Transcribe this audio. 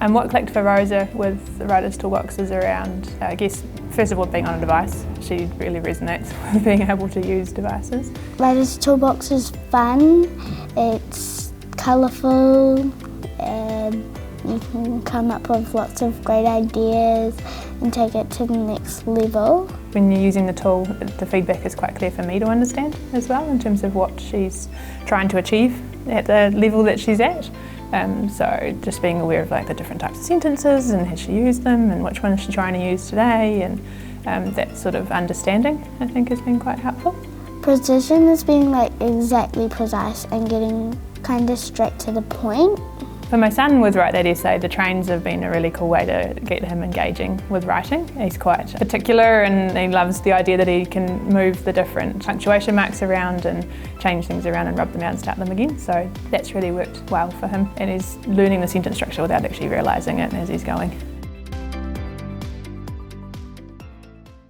And what clicked for Rosa with the Writer's Toolbox is around, I guess, first of all, being on a device. She really resonates with being able to use devices. Writer's Toolbox is fun, it's colourful, and you can come up with lots of great ideas and take it to the next level. When you're using the tool, the feedback is quite clear for me to understand as well in terms of what she's trying to achieve at the level that she's at. So just being aware of the different types of sentences and has she used them and which one is she trying to use today, and that sort of understanding I think has been quite helpful. Precision is being exactly precise and getting kind of straight to the point. For my son with Write That Essay, the trains have been a really cool way to get him engaging with writing. He's quite particular and he loves the idea that he can move the different punctuation marks around and change things around and rub them out and start them again. So that's really worked well for him, and he's learning the sentence structure without actually realising it as he's going.